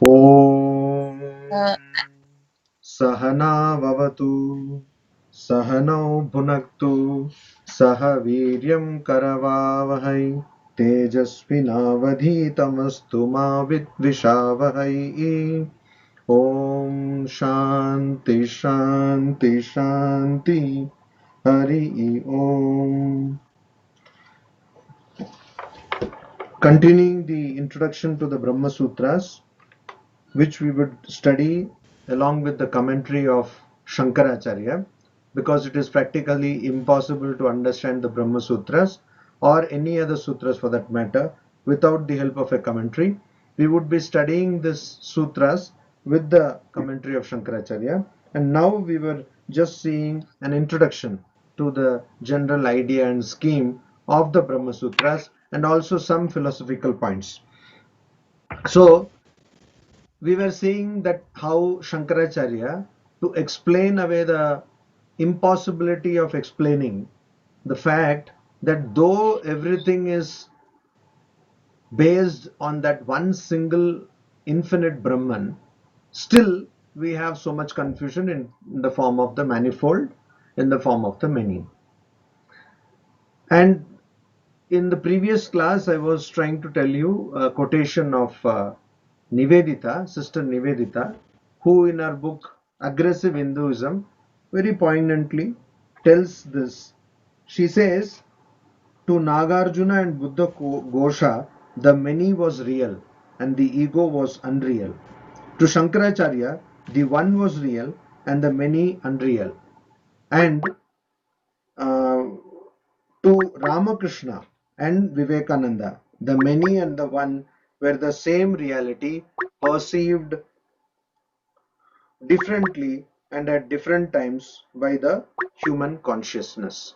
ॐ Uh, सहना भवतु सहनौ भुनक्तु सह वीर्यं करवावहै तेजस्विनावधीतमस्तु मा विद्विषावहै ॐ शान्ति शान्ति शान्ति हरि ओम. Continuing the introduction to the Brahma Sutras, which we would study along with the commentary of Shankaracharya, because it is practically impossible to understand the Brahma Sutras or any other sutras for that matter without the help of a commentary. We would be studying this sutras with the commentary of Shankaracharya, and now we were just seeing an introduction to the general idea and scheme of the Brahma Sutras and also some philosophical points. So we were seeing that how Shankaracharya, to explain away the impossibility of explaining the fact that though everything is based on that one single infinite Brahman, still we have so much confusion in the form of the manifold, in the form of the many. And in the previous class, I was trying to tell you a quotation of Nivedita, Sister Nivedita, who in her book Aggressive Hinduism very poignantly tells this. She says, to Nagarjuna and Buddha Gosha, the many was real and the ego was unreal. To Shankaracharya, the one was real and the many unreal. And uh, to Ramakrishna and Vivekananda, the many and the one were the same reality perceived differently and at different times by the human consciousness.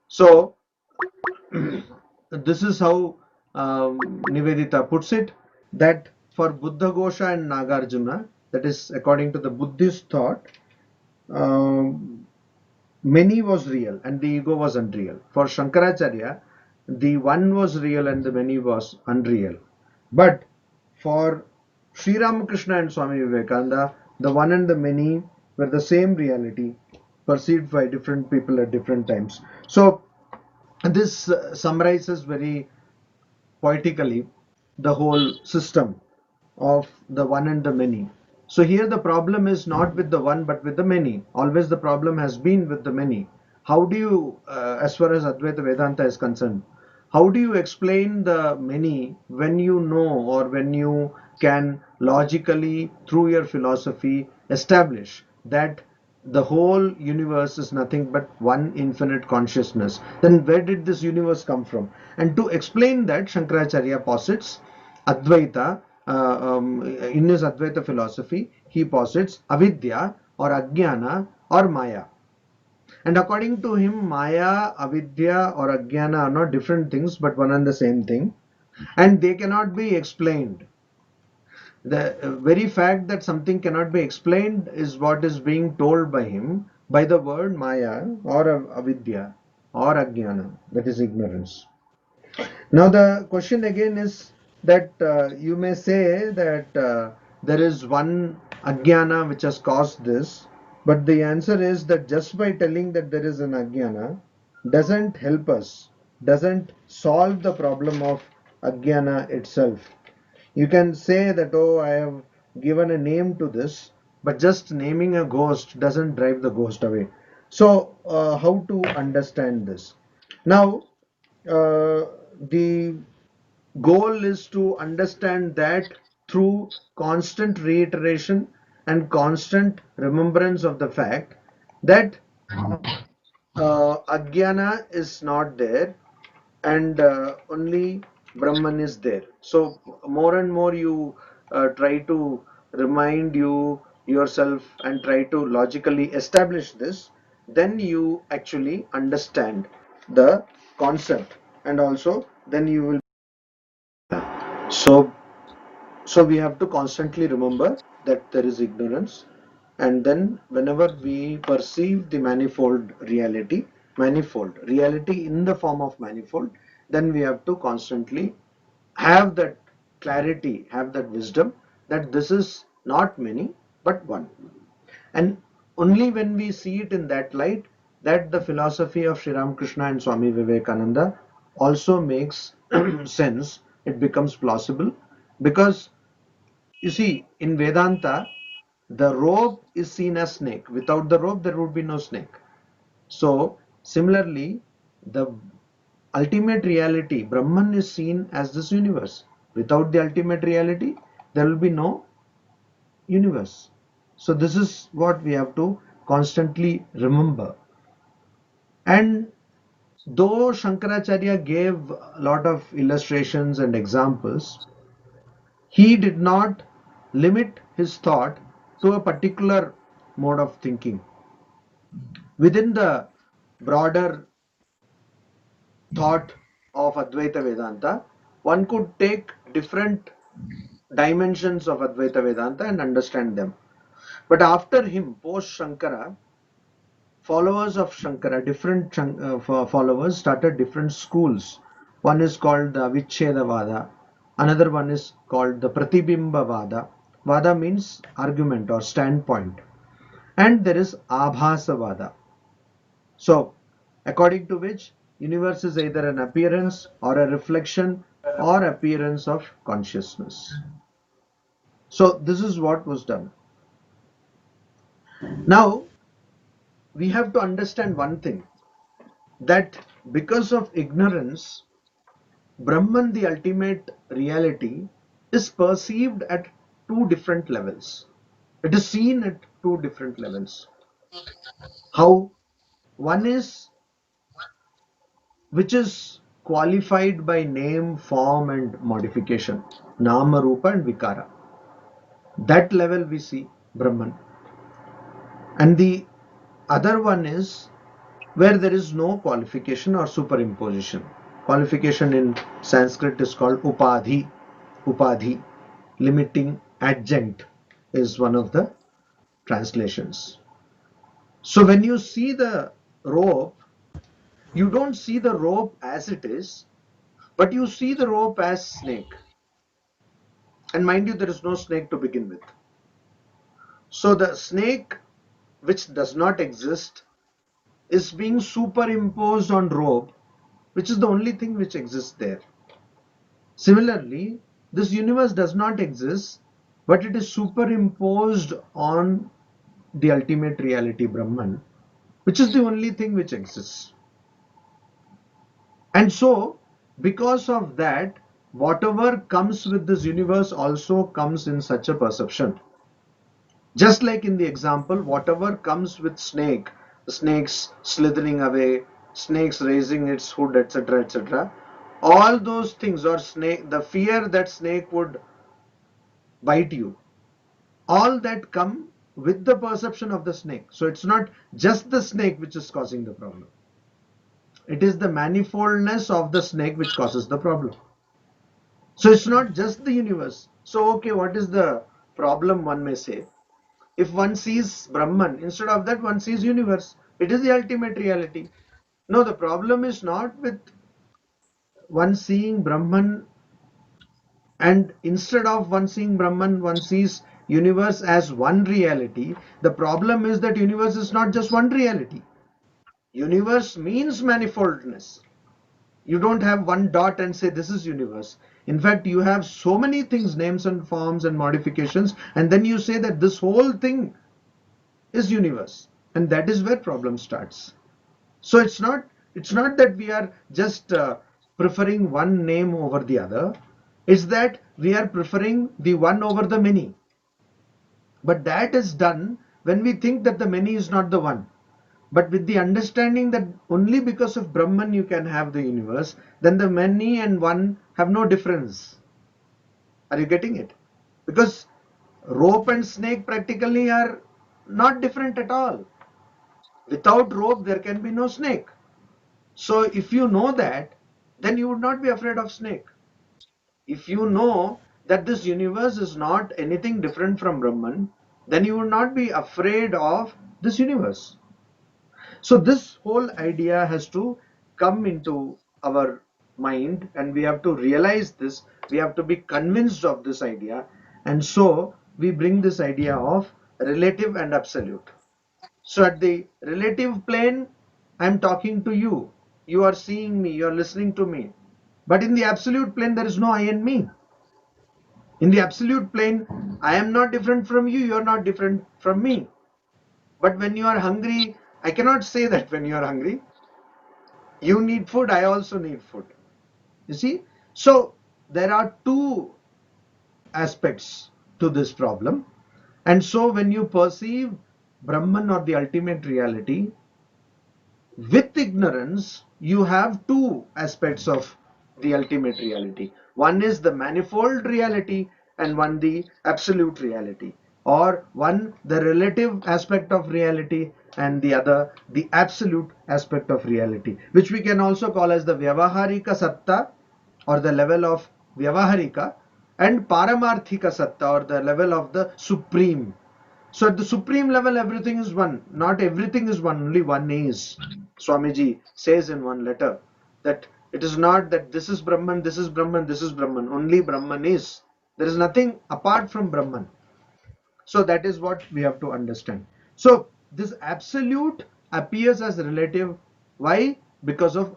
So, this is how Nivedita puts it, that for Buddha Gosha and Nagarjuna, that is according to the Buddhist thought, many was real and the ego was unreal. For Shankaracharya, the one was real and the many was unreal. But for Sri Ramakrishna and Swami Vivekananda, the one and the many were the same reality perceived by different people at different times. So this summarizes very poetically the whole system of the one and the many. So here the problem is not with the one but with the many. Always the problem has been with the many. How do you, as far as Advaita Vedanta is concerned, how do you explain the many when you know or when you can logically, through your philosophy, establish that the whole universe is nothing but one infinite consciousness? Then where did this universe come from? And to explain that, Shankaracharya posits Advaita. In his Advaita philosophy, he posits avidya or ajnana or maya. And according to him, maya, avidya or ajnana are not different things but one and the same thing, and they cannot be explained. The very fact that something cannot be explained is what is being told by him by the word maya or avidya or ajnana, that is ignorance. Now the question again is that you may say that there is one ajnana which has caused this, but the answer is that just by telling that there is an ajnana doesn't help us, doesn't solve the problem of ajnana itself. You can say that, oh, I have given a name to this, but just naming a ghost doesn't drive the ghost away. So, how to understand this? Now, the goal is to understand that through constant reiteration and constant remembrance of the fact that Ajnana is not there and only Brahman is there. So more and more you try to remind yourself and try to logically establish this, then you actually understand the concept, and also then you will. So so we have to constantly remember that there is ignorance, and then whenever we perceive the manifold reality in the form of manifold, then we have to constantly have that clarity, have that wisdom that this is not many but one. And only when we see it in that light, that the philosophy of Sri Ramakrishna and Swami Vivekananda also makes sense. It becomes plausible, because you see, in Vedanta, the rope is seen as snake. Without the rope, there would be no snake. So, similarly, the ultimate reality, Brahman, is seen as this universe. Without the ultimate reality, there will be no universe. So, this is what we have to constantly remember. And though Shankaracharya gave a lot of illustrations and examples, he did not limit his thought to a particular mode of thinking. Within the broader thought of Advaita Vedanta, one could take different dimensions of Advaita Vedanta and understand them. But after him, post Shankara, followers of Shankara, different followers started different schools. One is called the Vichedavada, another one is called the Pratibimba Vada. Vada means argument or standpoint. And there is Abhasa Vada. So, according to which universe is either an appearance or a reflection or appearance of consciousness. So, this is what was done. Now, we have to understand one thing, that because of ignorance, Brahman, the ultimate reality, is perceived at two different levels. It is seen at two different levels. How? One is which is qualified by name, form, and modification, Nama, Rupa, and Vikara. That level we see Brahman. And the other one is where there is no qualification or superimposition. Qualification in Sanskrit is called upadhi. Upadhi, limiting adjunct, is one of the translations. So when you see the rope, you don't see the rope as it is, but you see the rope as snake. And mind you, there is no snake to begin with. So the snake, which does not exist, is being superimposed on rope, which is the only thing which exists there. Similarly, this universe does not exist, but it is superimposed on the ultimate reality, Brahman, which is the only thing which exists. And so, because of that, whatever comes with this universe also comes in such a perception. Just like in the example, whatever comes with snake, snakes slithering away, snakes raising its hood, etc., etc., all those things, or snake, the fear that snake would bite you, all that come with the perception of the snake. So it's not just the snake which is causing the problem. It is the manifoldness of the snake which causes the problem. So it's not just the universe. So okay, what is the problem, one may say? If one sees Brahman, instead of that one sees universe. It is the ultimate reality. No, the problem is not with one seeing Brahman, and instead of one seeing Brahman, one sees universe as one reality. The problem is that universe is not just one reality. Universe means manifoldness. You don't have one dot and say this is universe. In fact, you have so many things, names and forms and modifications, and then you say that this whole thing is universe, and that is where problem starts. So it's not that we are just preferring one name over the other. It's that we are preferring the one over the many. But that is done when we think that the many is not the one. But with the understanding that only because of Brahman you can have the universe, then the many and one have no difference. Are you getting it? Because rope and snake practically are not different at all. Without rope, there can be no snake. So if you know that, then you would not be afraid of snake. If you know that this universe is not anything different from Brahman, then you would not be afraid of this universe. So this whole idea has to come into our mind, and we have to realize this. We have to be convinced of this idea, And so we bring this idea of relative and absolute. So at the relative plane, I'm talking to you. You are seeing me, you are listening to me. But in the absolute plane, there is no I and me. In the absolute plane, I am not different from you, you are not different from me. But when you are hungry, I cannot say that when you are hungry. You need food, I also need food. You see? So there are two aspects to this problem. And so when you perceive Brahman or the ultimate reality with ignorance, you have two aspects of the ultimate reality. One is the manifold reality and one the absolute reality, or one the relative aspect of reality and the other the absolute aspect of reality, which we can also call as the Vyavaharika Satta, or the level of Vyavaharika, and Paramarthika Satta, or the level of the supreme. So at the supreme level, everything is one. Not everything is one, only one is. Swamiji says in one letter that it is not that this is Brahman, this is Brahman, this is Brahman. Only Brahman is. There is nothing apart from Brahman. So that is what we have to understand. So this absolute appears as relative. Why? Because of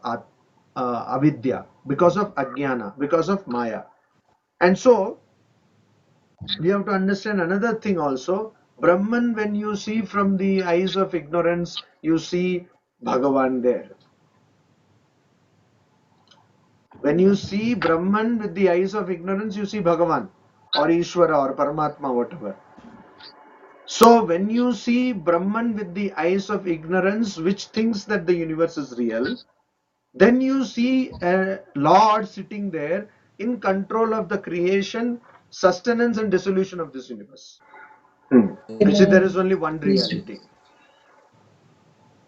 avidya, because of ajnana, because of maya. And so we have to understand another thing also. Brahman, when you see from the eyes of ignorance, you see Bhagavan there. When you see Brahman with the eyes of ignorance, you see Bhagavan or Ishvara or Paramatma, whatever. So when you see Brahman with the eyes of ignorance, which thinks that the universe is real, then you see a Lord sitting there in control of the creation, sustenance and dissolution of this universe. You see, there is only one reality.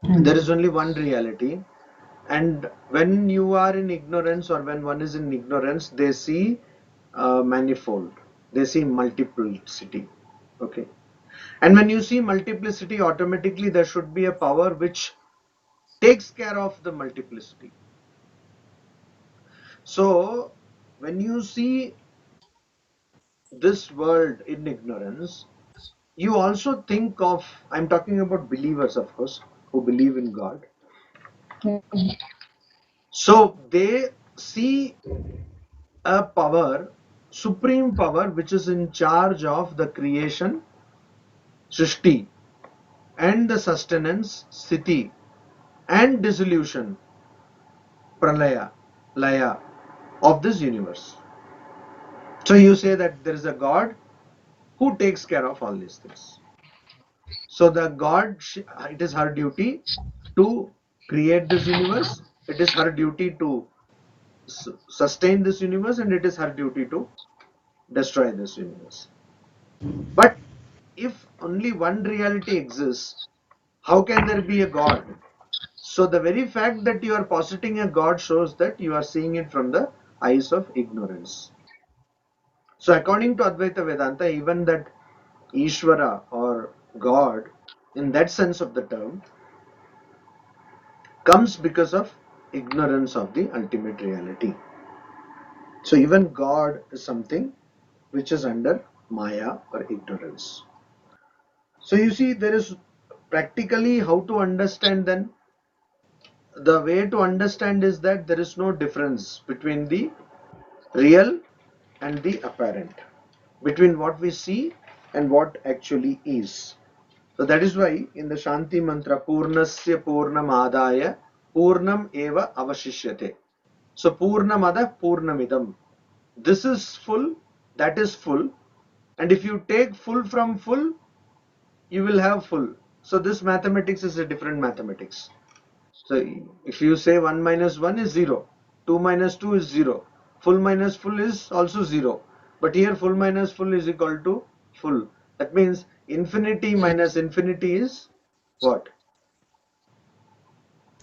There is only one reality. And when you are in ignorance, or when one is in ignorance, they see manifold, they see multiplicity. Okay. And when you see multiplicity, automatically there should be a power which takes care of the multiplicity. So when you see this world in ignorance, you also think of, I'm talking about believers, of course, who believe in God. So they see a power, supreme power, which is in charge of the creation, Srishti, and the sustenance, Sthiti, and dissolution, Pralaya, Laya, of this universe. So you say that there is a God who takes care of all these things. So the God, it is her duty to create this universe, it is her duty to sustain this universe, and it is her duty to destroy this universe. But if only one reality exists, how can there be a God? So the very fact that you are positing a God shows that you are seeing it from the eyes of ignorance. So according to Advaita Vedanta, even that Ishvara or God, in that sense of the term, comes because of ignorance of the ultimate reality. So even God is something which is under Maya or ignorance. So you see, there is practically how to understand then. The way to understand is that there is no difference between the real and the apparent, between what we see and what actually is. So that is why in the Shanti mantra, Purnasya Purnamadaya Purnam Eva Avashishyate. So Purnamada Purnamidam. This is full, that is full. And if you take full from full, you will have full. So this mathematics is a different mathematics. So if you say 1 minus 1 is 0, 2 minus 2 is 0, full minus full is also 0. But here full minus full is equal to full. That means infinity minus infinity is what?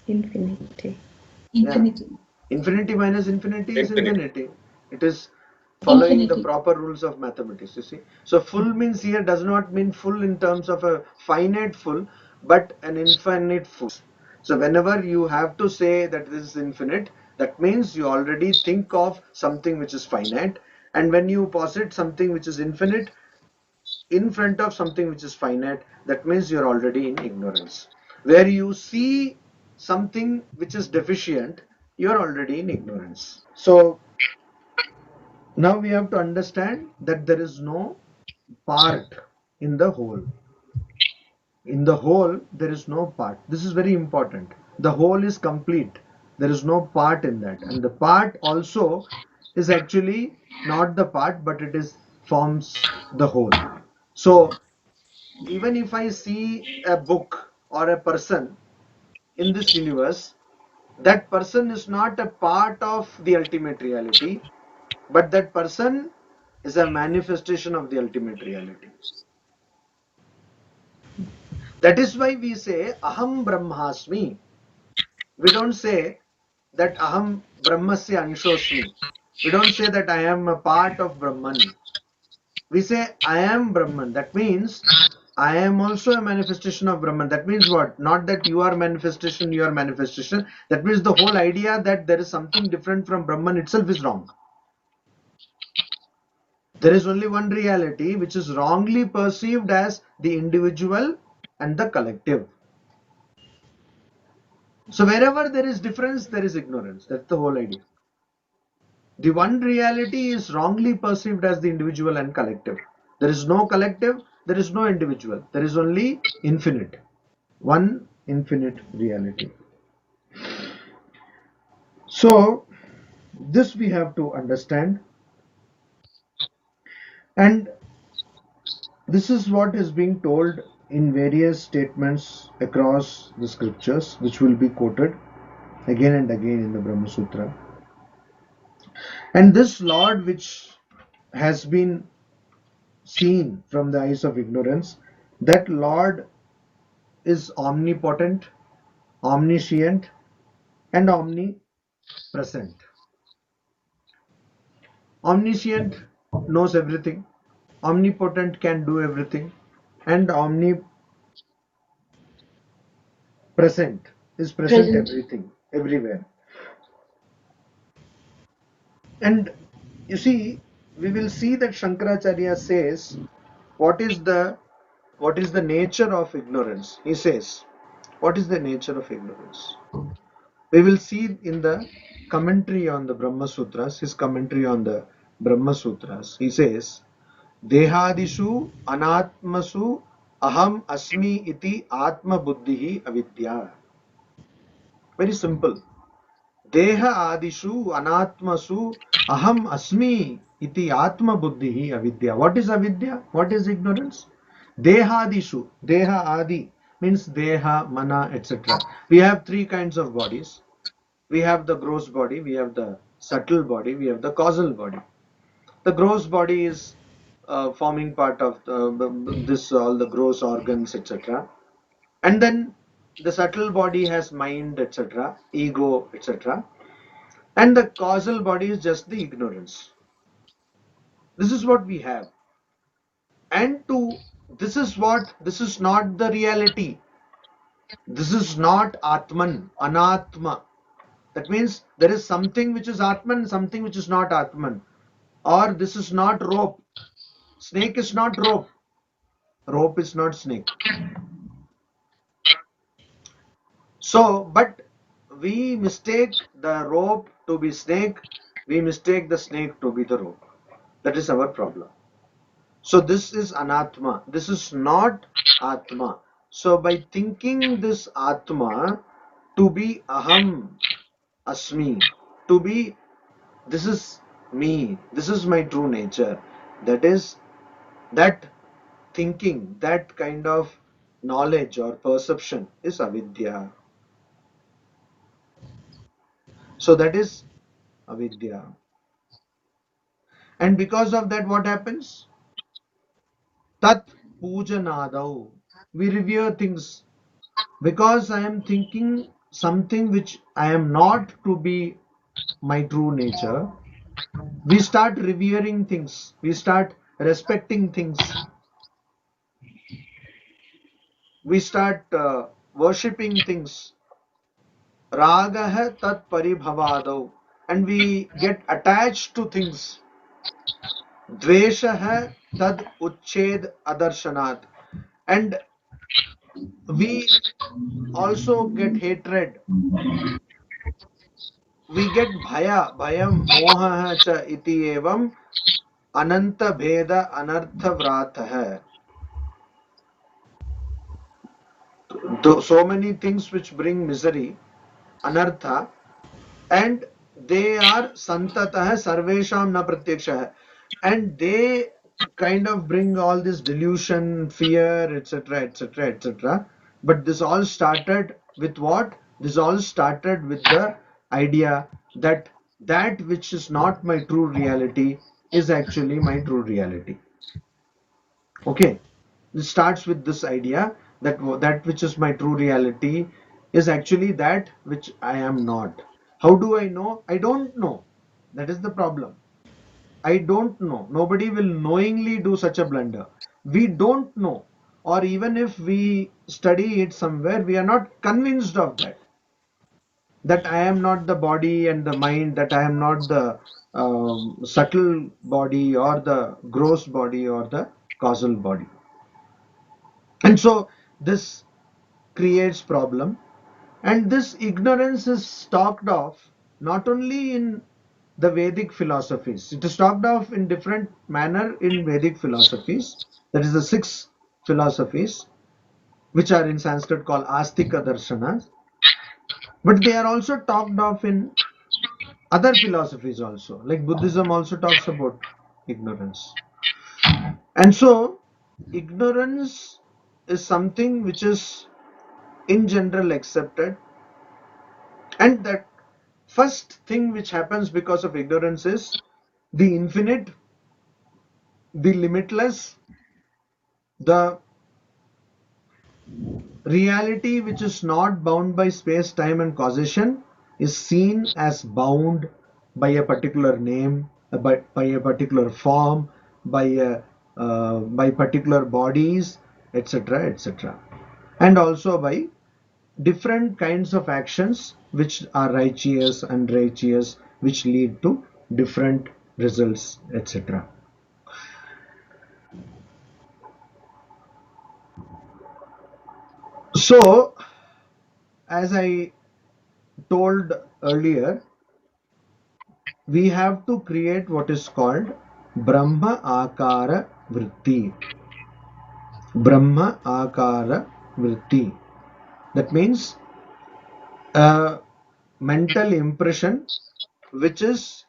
Infinity. Yeah. Infinity minus infinity is infinity. It is following the proper rules of mathematics, you see. So full means here does not mean full in terms of a finite full, but an infinite full. So whenever you have to say that this is infinite, that means you already think of something which is finite, And when you posit something which is infinite in front of something which is finite, that means you're already in ignorance. Where you see something which is deficient, you're already in ignorance. So now we have to understand that there is no part in the whole. In the whole, there is no part. This is very important. The whole is complete. There is no part in that. And the part also is actually not the part, but it is forms the whole. So even if I see a book or a person in this universe, that person is not a part of the ultimate reality, but that person is a manifestation of the ultimate reality. That is why we say Aham Brahmasmi. We don't say that Aham Brahmasya Anshosmi. We don't say that I am a part of Brahman. We say I am Brahman. That means I am also a manifestation of Brahman. That means what? Not that you are manifestation, you are manifestation. That means the whole idea that there is something different from Brahman itself is wrong. There is only one reality which is wrongly perceived as the individual and the collective. So wherever there is difference, there is ignorance. That's the whole idea. The one reality is wrongly perceived as the individual and collective. There is no collective, there is no individual. There is only infinite. One infinite reality. So this we have to understand, and this is what is being told in various statements across the scriptures, which will be quoted again and again in the Brahma Sutra. And this Lord, which has been seen from the eyes of ignorance, that Lord is omnipotent, omniscient, and omnipresent. Omniscient knows everything, omnipotent can do everything, and omnipresent is present everything, everywhere. And you see, we will see that Shankaracharya says, what is the nature of ignorance? He says, what is the nature of ignorance? We will see in the commentary on the Brahma Sutras, his commentary on the Brahma Sutras. He says, Dehadishu anatmasu aham asmi iti atma buddhihi avidya. Very simple. Deha adishu anatmasu aham asmi iti atma buddhihi avidya. What is avidya? What is ignorance? Dehadishu. Deha adi means deha, mana, etc. We have three kinds of bodies. We have the gross body, we have the subtle body, we have the causal body. The gross body is forming part of this all the gross organs, etc. And then the subtle body has mind, etc., ego, etc. And the causal body is just the ignorance. This is what we have. And this is not the reality. This is not Atman, Anatma. That means there is something which is Atman, something which is not Atman. Or this is not rope. Snake is not rope. Rope is not snake. So, but we mistake the rope to be snake. We mistake the snake to be the rope. That is our problem. So this is anatma. This is not atma. So by thinking this atma to be aham, asmi, to be this is me, this is my true nature, that thinking, that kind of knowledge or perception is avidya. So that is avidya. And because of that, what happens? Tat pujanadau. We revere things. Because I am thinking something which I am not to be my true nature, we start revering things. We start respecting things. We start worshipping things. Ragah tat paribhavadau. And we get attached to things. Dveshah tad uchched adarshanath. And we also get hatred. We get bhayam, moha cha iti evam ananta bheda anartha vratah. So many things which bring misery, anartha, and they are santatah sarvesham na pratyakshah, and they kind of bring all this delusion, fear, etc., etc., etc. But this all started with what? This all started with the idea that that which is not my true reality is actually my true reality. Okay, it starts with this idea that that which is my true reality is actually that which I am not. How do I know? I don't know. That is the problem. I don't know. Nobody will knowingly do such a blunder. We don't know. Or even if we study it somewhere, we are not convinced of that. That I am not the body and the mind, that I am not the subtle body or the gross body or the causal body. And so this creates problem, and this ignorance is talked of not only in the Vedic philosophies. It is talked of in different manner in Vedic philosophies. That is the 6 philosophies which are in Sanskrit called Astika Darshanas. But they are also talked of in other philosophies also. Like Buddhism also talks about ignorance. And so ignorance is something which is in general accepted, and that first thing which happens because of ignorance is the infinite, the limitless, the reality which is not bound by space, time, and causation is seen as bound by a particular name, by a particular form, by particular bodies, etc., etc., and also by different kinds of actions which are righteous, unrighteous, which lead to different results, etc. So, as I told earlier, we have to create what is called Brahma Akara Vritti. Brahma Akara Vritti. That means a mental impression which is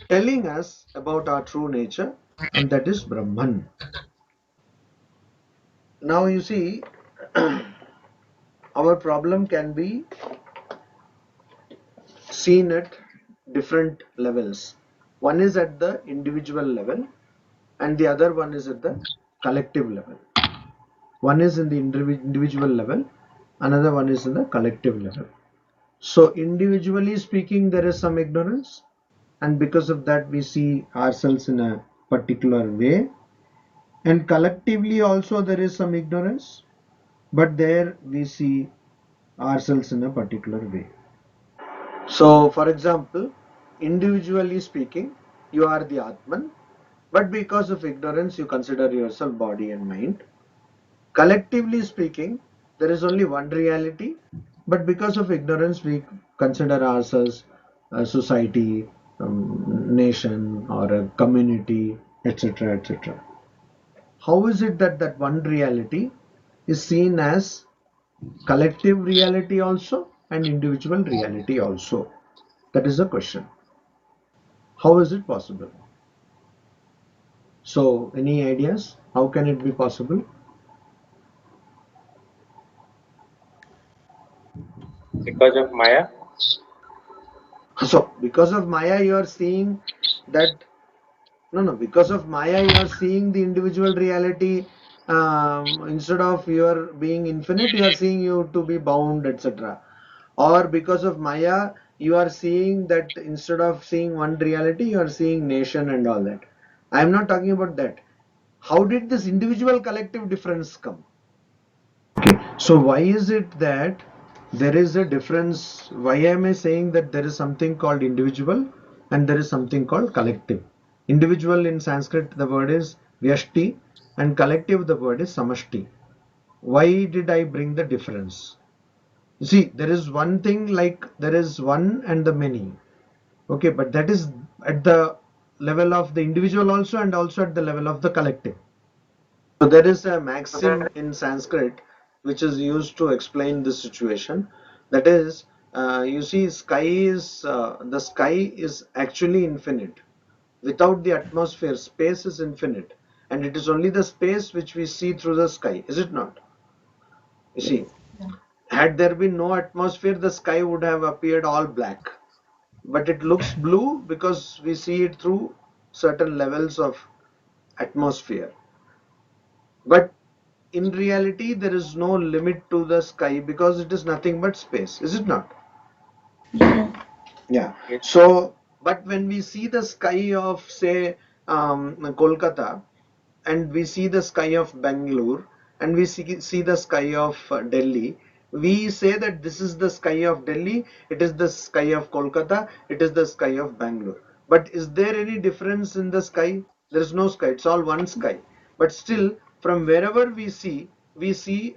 telling us about our true nature, and that is Brahman. Now you see, our problem can be seen at different levels. One is at the individual level, and the other one is at the collective level. One is in the individual level, another one is in the collective level. So individually speaking, there is some ignorance, and because of that we see ourselves in a particular way, and collectively also there is some ignorance, but there we see ourselves in a particular way. So for example, individually speaking, you are the Atman, but because of ignorance you consider yourself body and mind. Collectively speaking, there is only one reality, but because of ignorance we consider ourselves a society, nation, or a community, etc., etc. How is it that that one reality is seen as collective reality also and individual reality also? That is the question. How is it possible? So, any ideas? How can it be possible? Because of Maya. So, because of Maya, you are seeing that. No, because of Maya, you are seeing the individual reality. Instead of your being infinite, you are seeing you to be bound, etc. Or because of Maya, you are seeing that instead of seeing one reality, you are seeing nation and all that. I am not talking about that. How did this individual collective difference come? Okay, so why is it that there is a difference? Why am I saying that there is something called individual and there is something called collective? Individual in Sanskrit, the word is vyashti, and collective, the word is samashti. Why did I bring the difference? You see, there is one thing like there is one and the many. Okay, but that is at the level of the individual also and also at the level of the collective. So there is a maxim in Sanskrit which is used to explain this situation. That is, you see, the sky is actually infinite. Without the atmosphere, space is infinite, and it is only the space which we see through the sky, is it not? You see, had there been no atmosphere, the sky would have appeared all black. But it looks blue because we see it through certain levels of atmosphere. But in reality, there is no limit to the sky because it is nothing but space, is it not? Yeah. Yes. So, but when we see the sky of, say, Kolkata, and we see the sky of Bangalore, and we see the sky of Delhi, we say that this is the sky of Delhi, it is the sky of Kolkata, it is the sky of Bangalore. But is there any difference in the sky? There is no sky, it's all one sky. But still, from wherever we see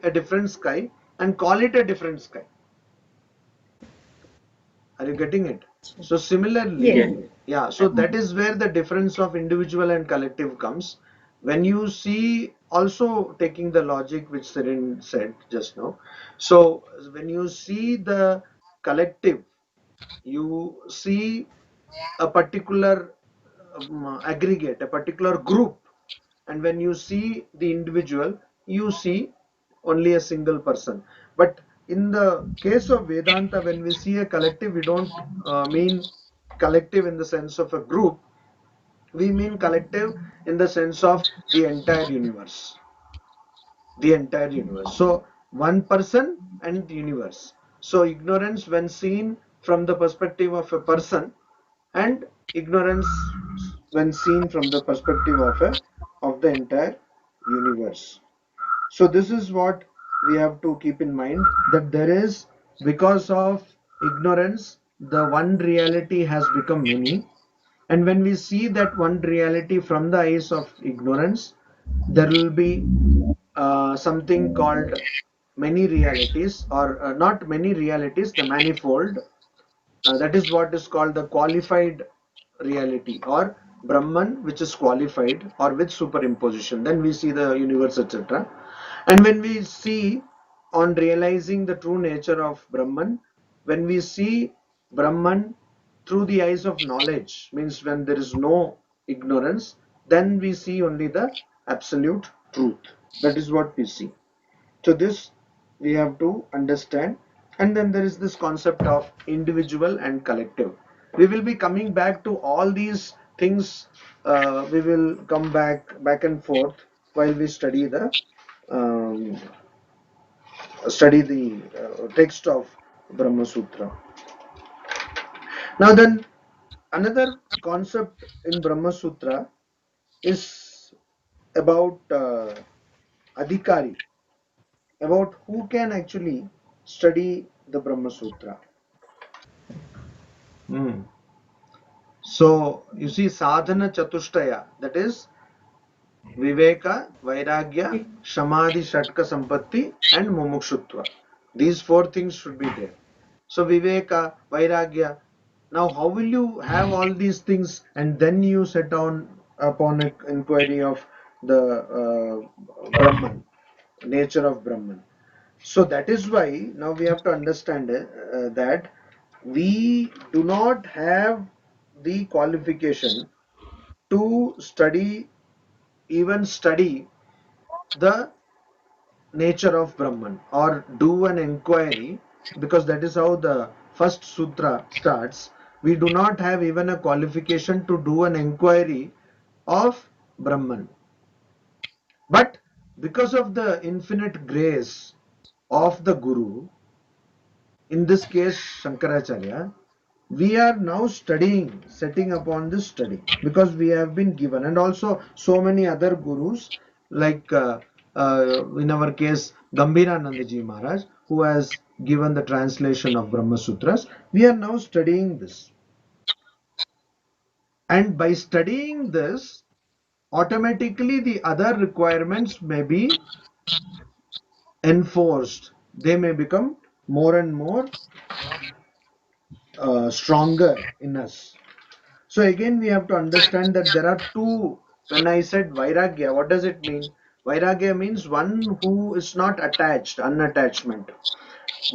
a different sky and call it a different sky. Are you getting it? So similarly, Yes. yeah, so that is where the difference of individual and collective comes. When you see, also taking the logic which Sirin said just now, so when you see the collective, you see a particular aggregate, a particular group, and when you see the individual, you see only a single person. But in the case of Vedanta, when we see a collective, we don't mean collective in the sense of a group, we mean collective in the sense of the entire universe. The entire universe. So one person and universe. So ignorance when seen from the perspective of a person, and ignorance when seen from the perspective of the entire universe. So this is what we have to keep in mind, that there is, because of ignorance, the one reality has become many, and when we see that one reality from the eyes of ignorance, there will be something called many realities, or not many realities, the manifold. That is what is called the qualified reality, or Brahman, which is qualified or with superimposition. Then we see the universe, etc. And when we see, on realizing the true nature of Brahman, when we see Brahman through the eyes of knowledge, means when there is no ignorance, then we see only the absolute truth. That is what we see. So this we have to understand. And then there is this concept of individual and collective. We will be coming back to all these things. We will come back and forth while we study the um, text of Brahma Sutra. Now then, another concept in Brahma Sutra is about adhikari, about who can actually study the Brahma Sutra. So you see, sadhana chatushtaya, that is viveka, vairagya, samadhi, shatka, sampatti, and mumukshutva. These four things should be there. So viveka, vairagya. Now, how will you have all these things and then you set on upon an inquiry of the Brahman, nature of Brahman? So that is why now we have to understand that we do not have the qualification to even study the nature of Brahman or do an inquiry, because that is how the first sutra starts. We do not have even a qualification to do an inquiry of Brahman. But because of the infinite grace of the Guru, in this case Shankaracharya, we are now studying, setting upon this study, because we have been given, and also so many other gurus, like in our case Gambhiranandaji Maharaj, who has given the translation of Brahma Sutras. We are now studying this. And by studying this, automatically the other requirements may be enforced. They may become more and more stronger in us. So again, we have to understand that there are two. When I said Vairagya, what does it mean? Vairagya means one who is not attached, unattachment.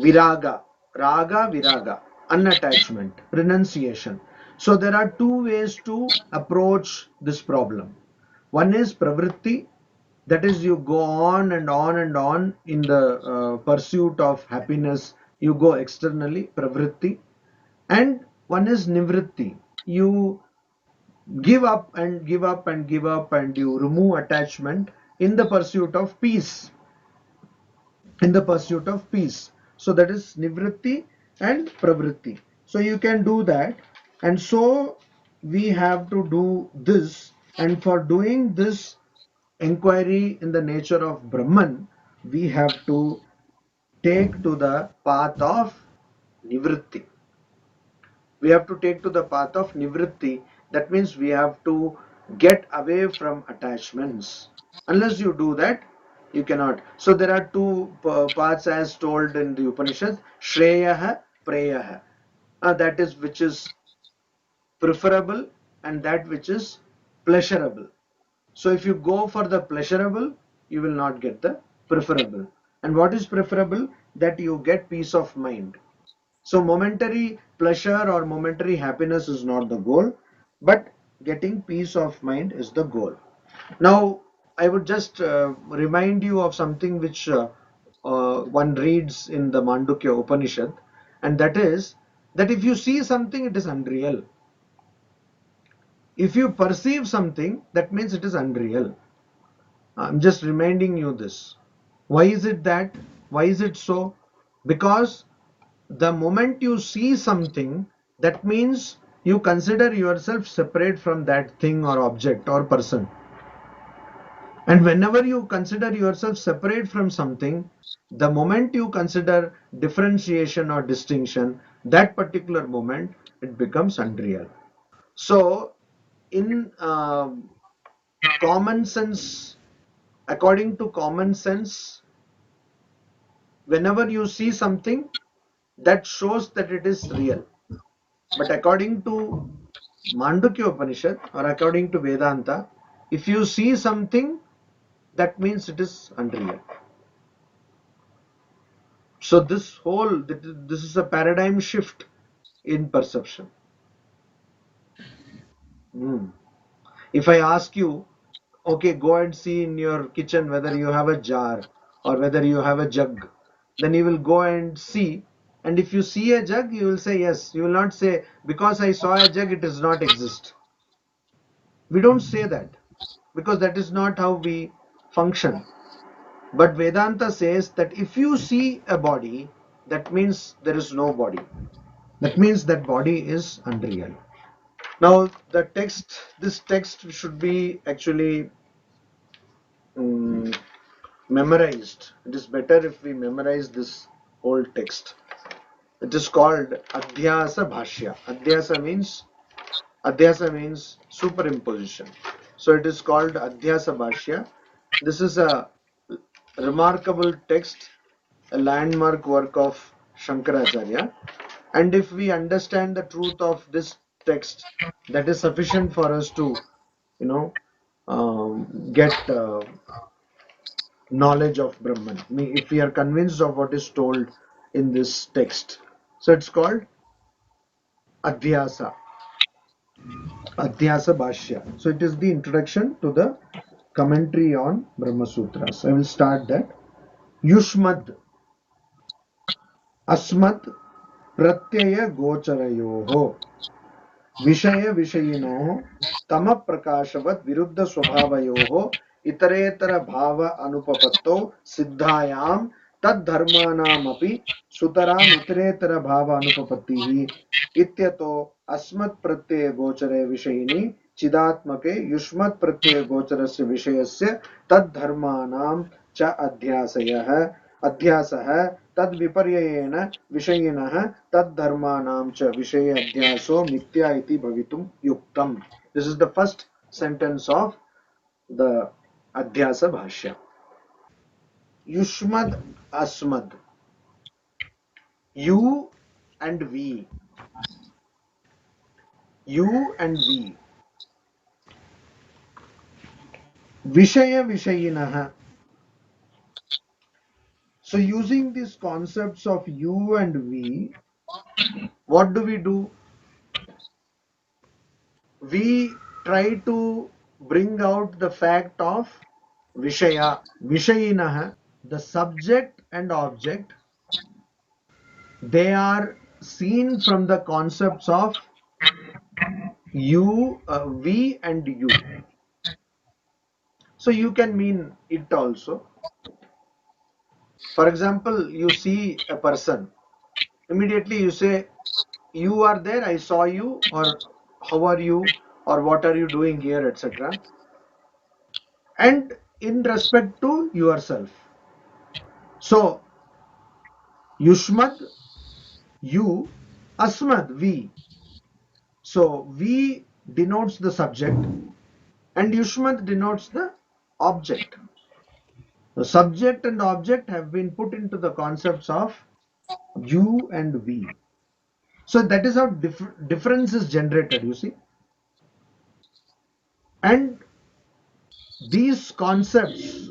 Viraga, Raga, Viraga, unattachment, renunciation. So there are two ways to approach this problem. One is pravritti, that is, you go on and on and on in the pursuit of happiness. You go externally, pravritti. And one is nivritti. You give up and give up and give up, and you remove attachment in the pursuit of peace. In the pursuit of peace. So that is nivritti and pravritti. So you can do that. And so we have to do this. And for doing this inquiry in the nature of Brahman, we have to take to the path of nivritti. We have to take to the path of nivritti. That means we have to get away from attachments. Unless you do that, you cannot. So there are two paths as told in the Upanishads: Shreyaha, Preyaha. That is which is preferable, and that which is pleasurable. So if you go for the pleasurable, you will not get the preferable. And what is preferable? That you get peace of mind. So momentary pleasure or momentary happiness is not the goal, but getting peace of mind is the goal. Now, I would just remind you of something which one reads in the Mandukya Upanishad, and that is that if you see something, it is unreal. If you perceive something, that means it is unreal. I'm just reminding you this. Why is it that? Why is it so? Because the moment you see something, that means you consider yourself separate from that thing or object or person. And whenever you consider yourself separate from something, the moment you consider differentiation or distinction, that particular moment, it becomes unreal. So, in common sense, according to common sense, whenever you see something, that shows that it is real. But according to Mandukya Upanishad or according to Vedanta, if you see something, that means it is unreal. So this is a paradigm shift in perception. If I ask you, okay, go and see in your kitchen whether you have a jar or whether you have a jug, then you will go and see. And if you see a jug, you will say yes. You will not say, because I saw a jug, it does not exist. We don't say that, because that is not how we function. But Vedanta says that if you see a body, that means there is no body. That means that body is unreal. Now, this text should be actually memorized. It is better if we memorize this whole text. It is called Adhyasa Bhashya. Adhyasa means superimposition. So it is called Adhyasa Bhashya. This is a remarkable text, a landmark work of Shankaracharya. And if we understand the truth of this text, that is sufficient for us to, get knowledge of Brahman. If we are convinced of what is told in this text. So it's called Adhyasa. Adhyasa Bhashya. So it is the introduction to the commentary on Brahma Sutras. I will start that. Yushmad Asmat Pratyaya Gocharayoho Vishaya Vishayinoho Tama Prakashavat Viruddha Swabhavayoho Itaretara Bhava Anupapatto Siddhayam Tad Dharmanamapi Sutaram Itaretara Bhava Anupapattihi Ityato Asmat Pratyaya Gochare Vishayini Chidatmake Yushmat Pratyaya Gocharasya Vishayasya Tad Dharmanam Cha Adhyasayah अध्यासः तद विपर्ययेन विषयिणः तद धर्माणां च विषये अध्यासो मिथ्या इति भवितुं युक्तम्. This is the first sentence of the Adhyasa Bhashya. Yushmad Asmad. You and we. You and we. Vishaya Vishayinaha. So using these concepts of you and we, what do? We try to bring out the fact of Vishaya, Vishayinaha, the subject and object. They are seen from the concepts of you, we and you. So you can mean it also. For example, you see a person, immediately you say, you are there, I saw you, or how are you, or what are you doing here, etc. And in respect to yourself. So, Yushmad, you, Asmad, we. So, we denotes the subject and Yushmad denotes the object. The subject and object have been put into the concepts of you and we. So that is how difference is generated, you see. And these concepts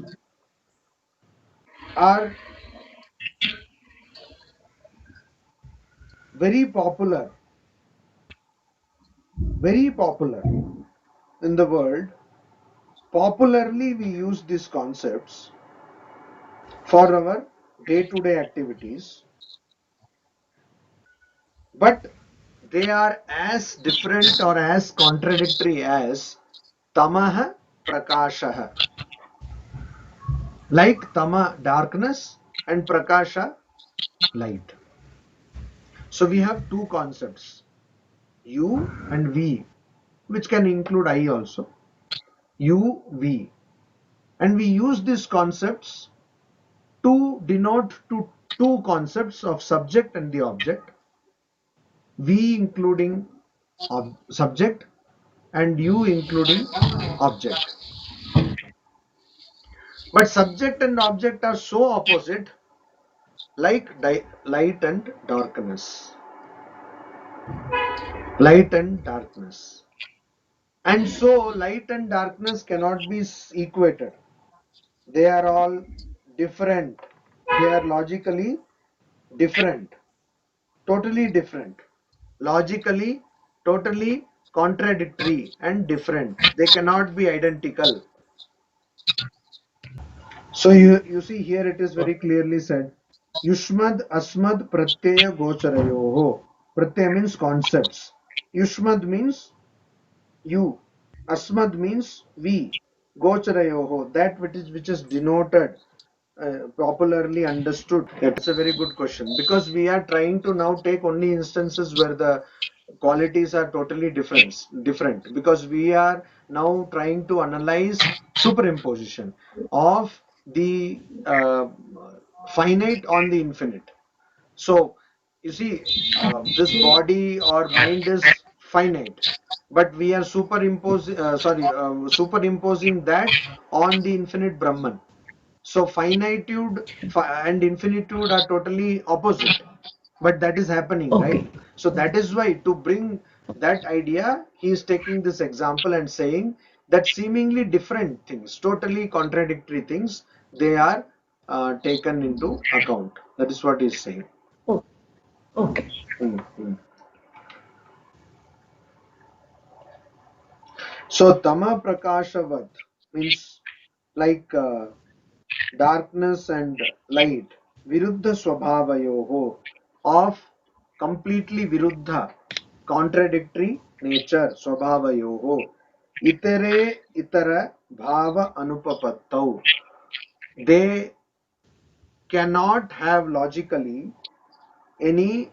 are very popular in the world. Popularly, we use these concepts for our day-to-day activities, but they are as different or as contradictory as Tamaha Prakashaha. Like Tama, darkness, and Prakasha, light. So we have two concepts, you and we, which can include I also. You, we. And we use these concepts to denote two concepts of subject and the object. We including subject and you including object. But subject and object are so opposite, like light and darkness. Light and darkness. And so light and darkness cannot be equated. They are all different. They are logically different. Totally different. Logically, totally contradictory and different. They cannot be identical. So you see here it is very clearly said. Yushmad Asmad Pratyaya Gocharayoho. Pratyaya means concepts. Yushmad means you. Asmad means we. Gocharayoho, that which is denoted, popularly understood. That's a very good question, because we are trying to now take only instances where the qualities are totally different, because we are now trying to analyze superimposition of the finite on the infinite. So you see, this body or mind is finite, but we are superimposing that on the infinite Brahman. So finitude and infinitude are totally opposite, but that is happening, right? Okay. So that is why, to bring that idea, he is taking this example and saying that seemingly different things, totally contradictory things, they are taken into account. That is what he is saying. Oh, okay. So Tama Prakashavat means like darkness and light, Viruddha Swabhavayoho, of completely Viruddha, contradictory nature, Swabhavayoho, Itere Itara Bhava Anupapattau. They cannot have logically any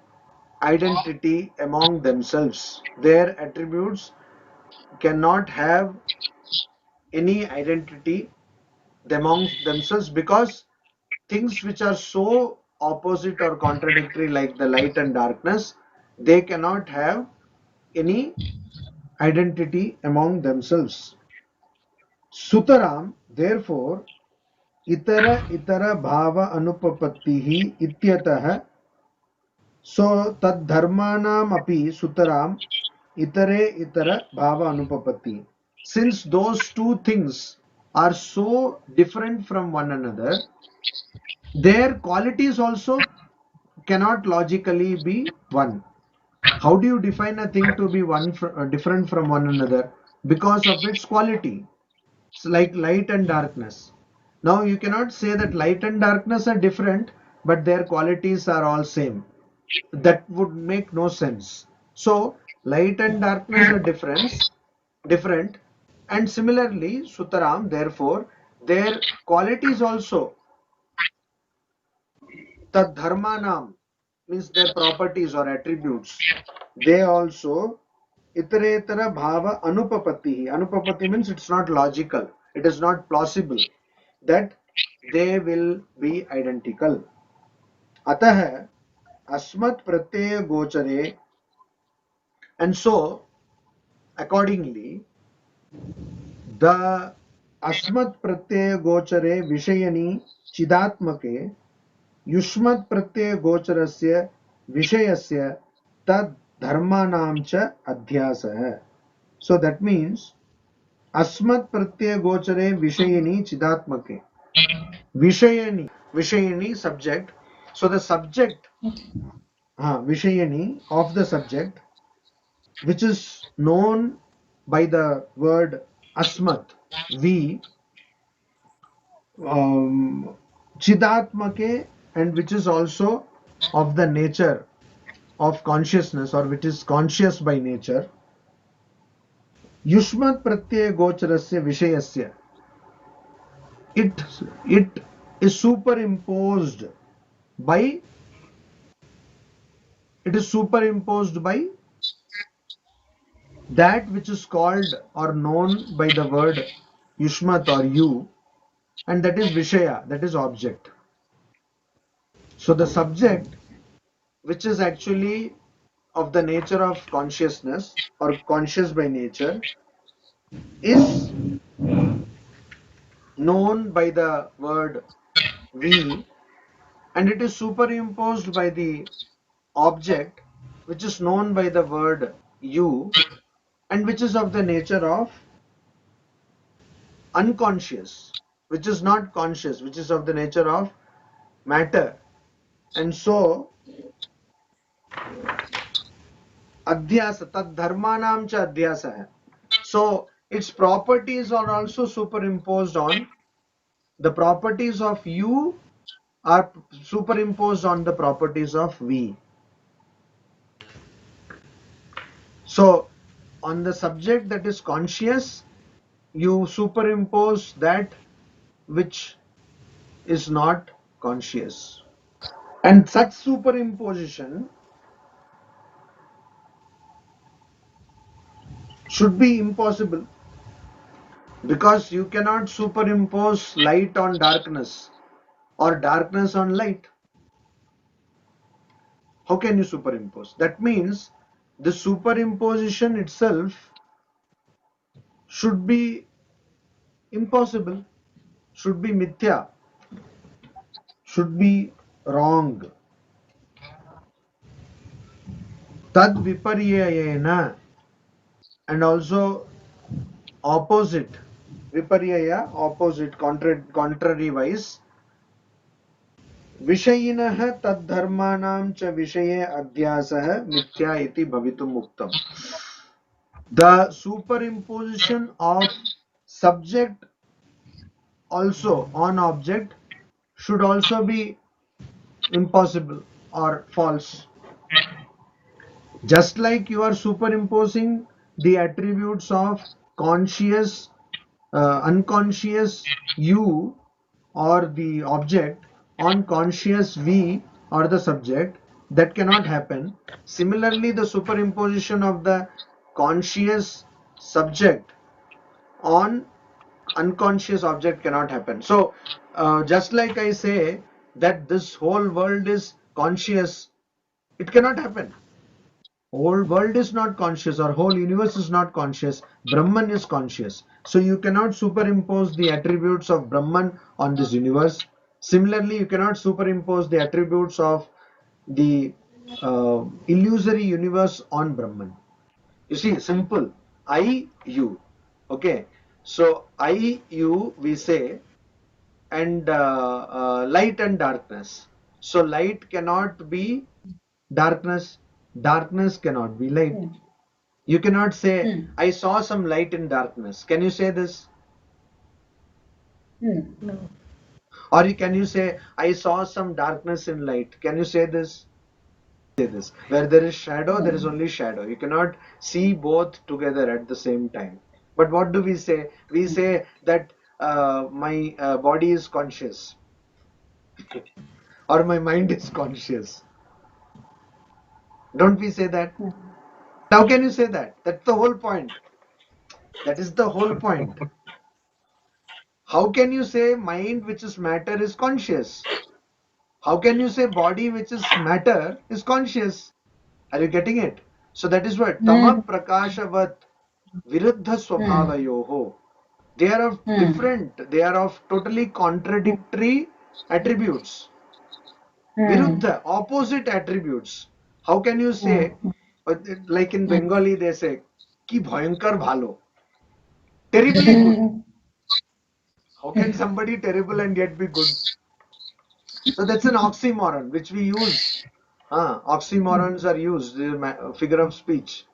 identity among themselves. Their attributes cannot have any identity amongst themselves, because things which are so opposite or contradictory, like the light and darkness, they cannot have any identity among themselves. Sutaram, therefore, itara bhava anupapattihi ityatah. So tad dharmanam api sutaram itara bhava anupapatti. Since those two things are so different from one another, their qualities also cannot logically be one. How do you define a thing to be different from one another? Because of its quality. It's like light and darkness. Now you cannot say that light and darkness are different, but their qualities are all same. That would make no sense. So light and darkness are different, and similarly Sutaram, therefore, their qualities also, tad dharmanam, means their properties or attributes, they also iteretara bhava anupapatti. Anupapatti means it's not logical, it is not plausible that they will be identical. Atah asmat pratyaya gochare, and so accordingly the अस्मत् प्रत्यय गोचरे विषयनि चिदात्मके युष्मत् प्रत्यय गोचरस्य विषयस्य तद धर्मानां च अध्यासः. So that means अस्मत् प्रत्यय गोचरे विषयनि चिदात्मके. Vishayani subject. So the subject Vishayani of the subject, which is known by the word asmat, we, chidatmake, and which is also of the nature of consciousness, or which is conscious by nature. Yushmat pratyaya gocharasya vishayasya, it is superimposed by that which is called or known by the word yushmat or you, and that is vishaya, that is object. So the subject, which is actually of the nature of consciousness or conscious by nature, is known by the word we, and it is superimposed by the object which is known by the word you, and which is of the nature of unconscious, which is not conscious, which is of the nature of matter. And so adhyasa, tad dharmanam cha adhyasa hai. So its properties are also superimposed on the properties of you, are superimposed on the properties of we. So on the subject that is conscious, you superimpose that which is not conscious, and such superimposition should be impossible, because you cannot superimpose light on darkness or darkness on light. How can you superimpose? That means the superimposition itself should be impossible, should be mithya, should be wrong. Tad viparyayena, and also opposite, viparyaya, opposite, contrary wise, विषयिनः तद्धर्माणां च विषये अध्यासः मिथ्या इति भवितुम् उक्तम्. The superimposition of subject also on object should also be impossible or false. Just like you are superimposing the attributes of conscious, unconscious you or the object on conscious we or the subject, that cannot happen. Similarly, the superimposition of the conscious subject on unconscious object cannot happen. So just like I say that this whole world is conscious, it cannot happen. Whole world is not conscious, or whole universe is not conscious. Brahman is conscious. So you cannot superimpose the attributes of Brahman on this universe. Similarly, you cannot superimpose the attributes of the illusory universe on Brahman. You see, simple. I, you. Okay. So I, you, we say, and light and darkness. So light cannot be darkness. Darkness cannot be light. You cannot say, I saw some light in darkness. Can you say this? No. Or can you say, I saw some darkness in light? Can you say this? Say this. Where there is shadow, there is only shadow. You cannot see both together at the same time. But what do we say? We say that my body is conscious, or my mind is conscious. Don't we say that? How can you say that? That's the whole point. That is the whole point. How can you say mind, which is matter, is conscious? How can you say body, which is matter, is conscious? Are you getting it? So that is what Tama Prakashavat Viruddha Swabhavayoho. They are of different, they are of totally contradictory attributes. Viruddha, opposite attributes. How can you say, like in Bengali, they say, Ki bhayankar bhalo. Terribly good. How can somebody terrible and yet be good? So that's an oxymoron which we use. Oxymorons are used, figure of speech.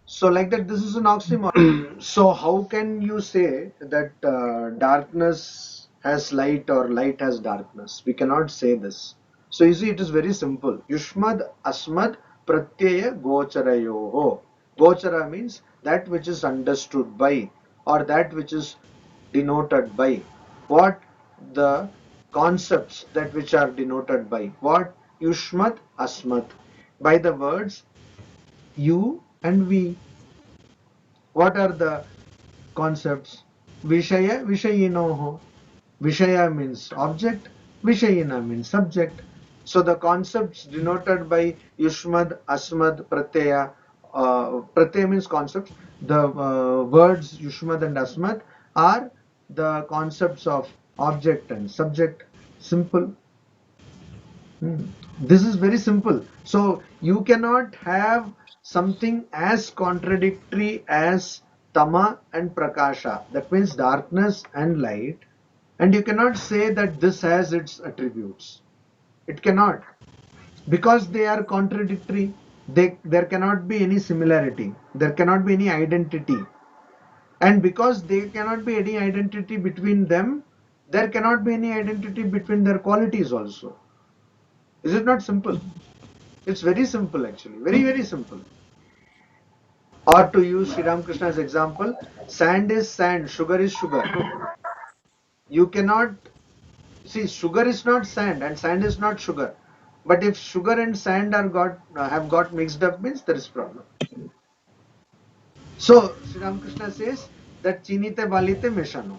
So like that, this is an oxymoron. So how can you say that darkness has light or light has darkness? We cannot say this. So you see, it is very simple. Yushmad asmad pratyaya gocharayoho. Gochara means that which is understood by, or that which is denoted by. What? The concepts that which are denoted by. What? Yushmat asmat. By the words you and we. What are the concepts? Vishaya, Vishayinoho. Vishaya means object, Vishayina means subject. So the concepts denoted by Yushmad, Asmad, Pratyaya, Pratyaya means concepts. The words Yushmad and Asmad are the concepts of object and subject. Simple. This is very simple. So you cannot have something as contradictory as Tama and Prakasha. That means darkness and light. And you cannot say that this has its attributes. It cannot. Because they are contradictory, there cannot be any similarity. There cannot be any identity. And because there cannot be any identity between them, there cannot be any identity between their qualities also. Is it not simple? It's very simple actually, very, very simple. Or to use Sri Ramakrishna's example, sand is sand, sugar is sugar. You cannot see, sugar is not sand and sand is not sugar. But if sugar and sand are have got mixed up, means there is problem. So Sri Ramakrishna says that chinite balite meshano.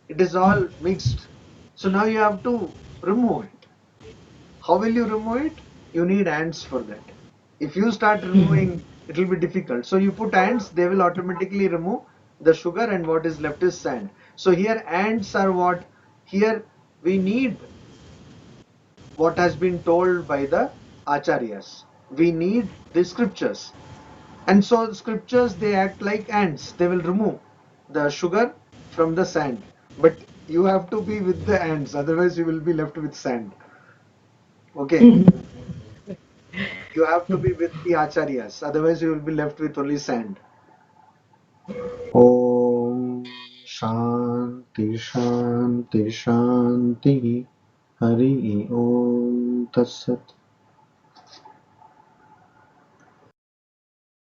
It is all mixed. So now you have to remove it. How will you remove it? You need ants for that. If you start removing, it will be difficult. So you put ants, they will automatically remove the sugar, and what is left is sand. So here ants are what? Here we need what has been told by the acharyas. We need the scriptures. And so the scriptures, they act like ants. They will remove the sugar from the sand. But you have to be with the ants, otherwise you will be left with sand. Okay. You have to be with the acharyas, otherwise you will be left with only sand. Om Shanti Shanti Shanti Hari Om Tat Sat.